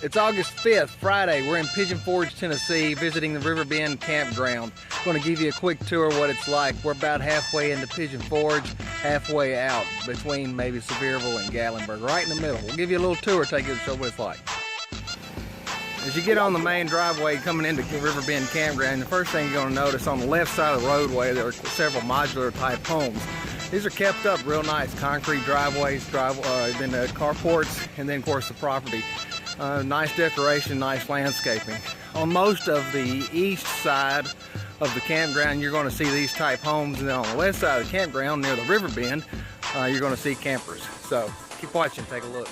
It's August 5th, Friday. We're in Pigeon Forge, Tennessee, visiting the Riverbend Campground. Going to give you a quick tour of what it's like. We're about halfway into Pigeon Forge, halfway out between maybe Sevierville and Gatlinburg, right in the middle. We'll give you a little tour, take you to show what it's like. As you get on the main driveway coming into Riverbend Campground, the first thing you're going to notice on the left side of the roadway, there are several modular type homes. These are kept up real nice, concrete driveways, then the carports, and then of course the property. Nice decoration, nice landscaping. On most of the east side of the campground, you're going to see these type homes, and then on the west side of the campground, near the riverbend, you're going to see campers. So keep watching, take a look.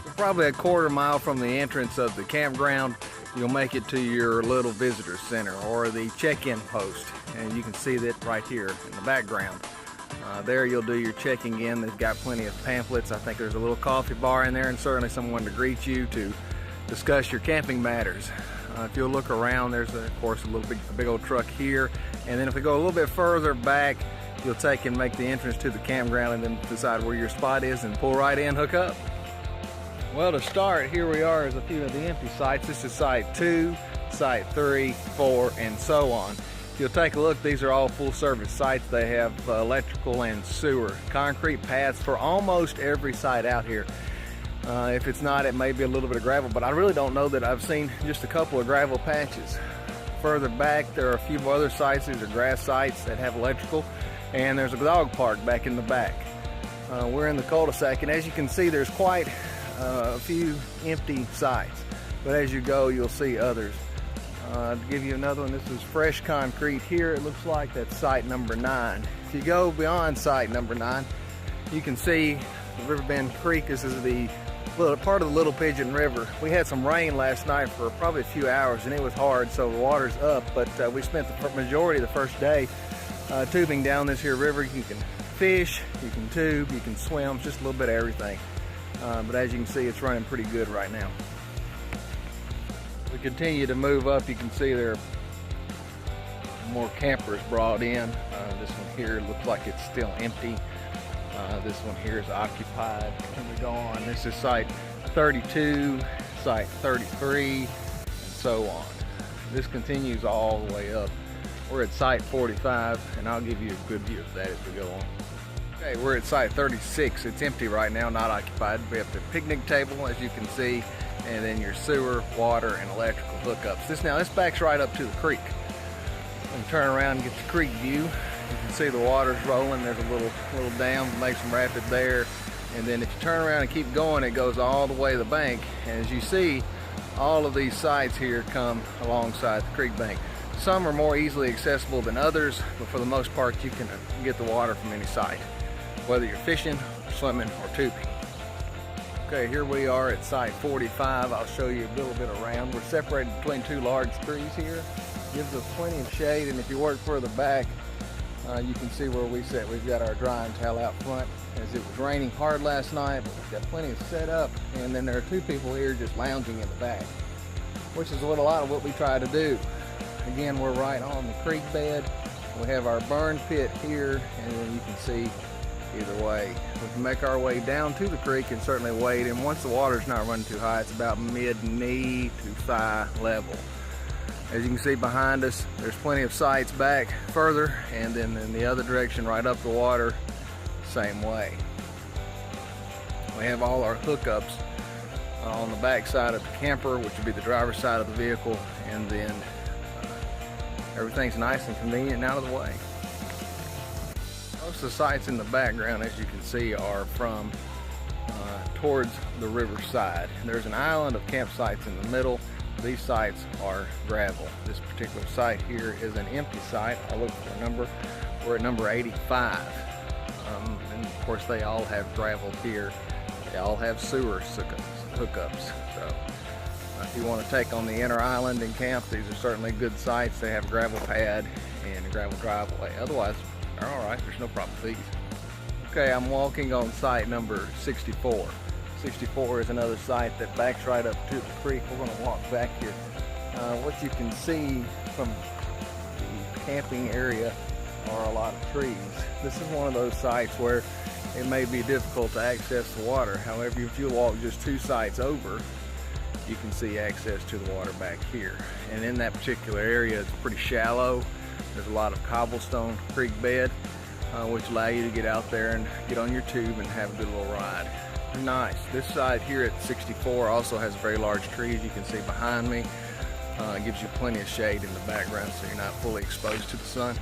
We're probably a quarter mile from the entrance of the campground. You'll make it to your little visitor center or the check-in post, and you can see that right here in the background. There you'll do your checking in. They've got plenty of pamphlets. I think there's a little coffee bar in there, and certainly someone to greet you to discuss your camping matters. If you'll look around, there's of course a big old truck here, and then if we go a little bit further back, you'll take and make the entrance to the campground and then decide where your spot is and pull right in, hook up. Well, to start, here we are is a few of the empty sites. This is site 2, site 3, 4, and so on. If you'll take a look, these are all full-service sites. They have electrical and sewer, concrete paths for almost every site out here. If it's not, it may be a little bit of gravel, but I really don't know that I've seen just a couple of gravel patches. Further back, there are a few other sites. These are grass sites that have electrical, and there's a dog park back in the back. We're in the cul-de-sac, and as you can see, there's quite a few empty sites, but as you go, you'll see others. To give you another one, this is fresh concrete here. It looks like that's site number 9. If you go beyond site number 9, you can see the Riverbend Creek. This is the part of the Little Pigeon River. We had some rain last night for probably a few hours, and it was hard, so the water's up, but we spent the majority of the first day tubing down this here river. You can fish, you can tube, you can swim, just a little bit of everything. But as you can see, it's running pretty good right now. We continue to move up. You can see there are more campers brought in. This one here looks like it's still empty. This one here is occupied. Can we go on? This is site 32, site 33, and so on. This continues all the way up. We're at site 45, and I'll give you a good view of that as we go on. Okay, we're at site 36. It's empty right now, not occupied. We have the picnic table, as you can see, and then your sewer, water, and electrical hookups. This backs right up to the creek. And turn around and get the creek view. You can see the water's rolling. There's a little dam that makes some rapid there. And then if you turn around and keep going, it goes all the way to the bank. And as you see, all of these sites here come alongside the creek bank. Some are more easily accessible than others, but for the most part, you can get the water from any site, whether you're fishing, swimming, or tubing. Okay, here we are at site 45. I'll show you a little bit around. We're separated between two large trees here. Gives us plenty of shade, and if you work further back, you can see where we sit. We've got our drying towel out front, as it was raining hard last night, but we've got plenty of set up, and then there are two people here just lounging in the back, which is a lot of what we try to do. Again, we're right on the creek bed. We have our burn pit here, and then you can see either way. We can make our way down to the creek and certainly wade, and once the water's not running too high, it's about mid-knee to thigh level. As you can see behind us, there's plenty of sites back further, and then in the other direction, right up the water, same way. We have all our hookups on the back side of the camper, which would be the driver's side of the vehicle, and then everything's nice and convenient and out of the way. Most of the sites in the background, as you can see, are from towards the river side. There's an island of campsites in the middle. These sites are gravel. This particular site here is an empty site. I'll look for a number. We're at number 85. And of course they all have gravel here. They all have sewer hookups. So if you want to take on the inner island and camp, these are certainly good sites. They have a gravel pad and a gravel driveway. Otherwise, they're all right. There's no problem with these. Okay, I'm walking on site number 64. 64 is another site that backs right up to the creek. We're going to walk back here. What you can see from the camping area are a lot of trees. This is one of those sites where it may be difficult to access the water. However, if you walk just 2 sites over, you can see access to the water back here. And in that particular area, it's pretty shallow. There's a lot of cobblestone creek bed, which allow you to get out there and get on your tube and have a good little ride. Nice. This side here at 64 also has very large trees. You can see behind me. It gives you plenty of shade in the background so you're not fully exposed to the sun.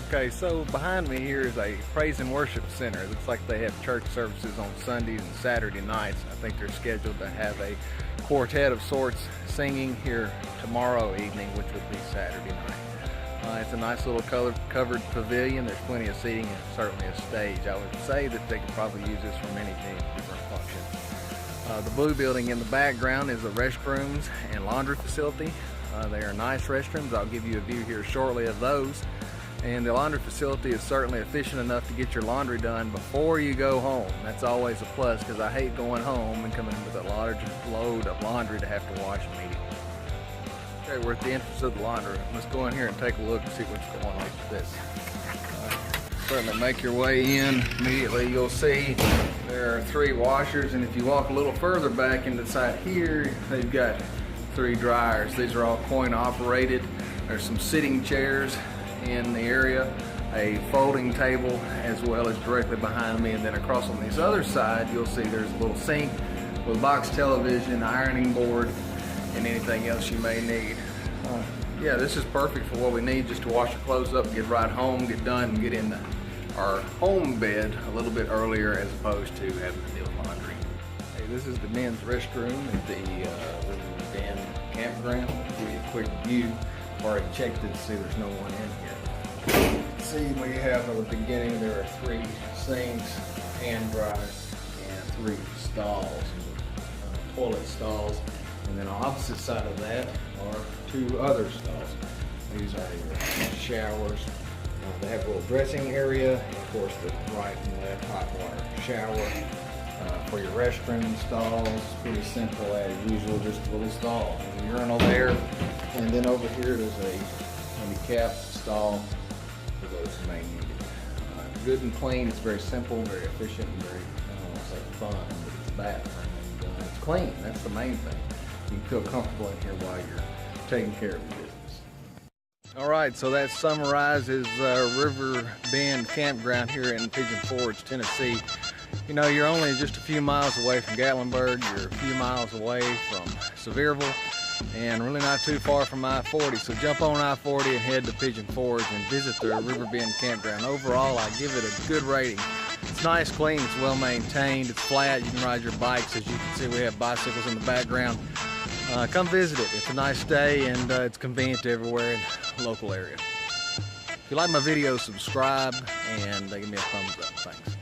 Okay, so behind me here is a praise and worship center. It looks like they have church services on Sundays and Saturday nights. I think they're scheduled to have a quartet of sorts singing here tomorrow evening, which would be Saturday night. It's a nice little covered pavilion. There's plenty of seating and certainly a stage. I would say that they could probably use this for many different functions. The blue building in the background is the Restrooms and Laundry facility. They are nice restrooms. I'll give you a view here shortly of those. And the laundry facility is certainly efficient enough to get your laundry done before you go home. That's always a plus, because I hate going home and coming with a large load of laundry to have to wash immediately. Okay, we're at the entrance of the laundry. Let's go in here and take a look and see what's going on with this. Certainly make your way in. Immediately you'll see there are 3 washers, and if you walk a little further back into the side here, they've got 3 dryers. These are all coin operated. There's some sitting chairs in the area, a folding table as well as directly behind me, and then across on this other side you'll see there's a little sink with a box television, ironing board, and anything else you may need. Yeah, this is perfect for what we need, just to wash your clothes up, get right home, get done, and get in our home bed a little bit earlier as opposed to having to deal with laundry. Hey, this is the men's restroom at the Riverbend Campground. I'll give you a quick view. I've already checked it to see there's no one in here. See, we have at the beginning there are 3 sinks, hand dryers, and 3 stalls, toilet stalls. And then on the opposite side of that are 2 other stalls. These are your showers. They have a little dressing area, and of course the right and left hot water shower. For your restroom stalls, pretty simple as usual, just a little stall. There's a urinal there, and then over here there's a handicapped stall for those who may need it. Good and clean. It's very simple, very efficient, and very, I don't want to say fun, but it's bathroom, and it's clean. That's the main thing. You can feel comfortable in here while you're taking care of your business. All right, so that summarizes Riverbend Campground here in Pigeon Forge, Tennessee. You know, you're only just a few miles away from Gatlinburg. You're a few miles away from Sevierville, and really not too far from I-40. So jump on I-40 and head to Pigeon Forge and visit the Riverbend Campground. Overall, I give it a good rating. It's nice, clean, it's well maintained, it's flat. You can ride your bikes. As you can see, we have bicycles in the background. Come visit it. It's a nice day, and it's convenient to everywhere in the local area. If you like my video, subscribe and give me a thumbs up. Thanks.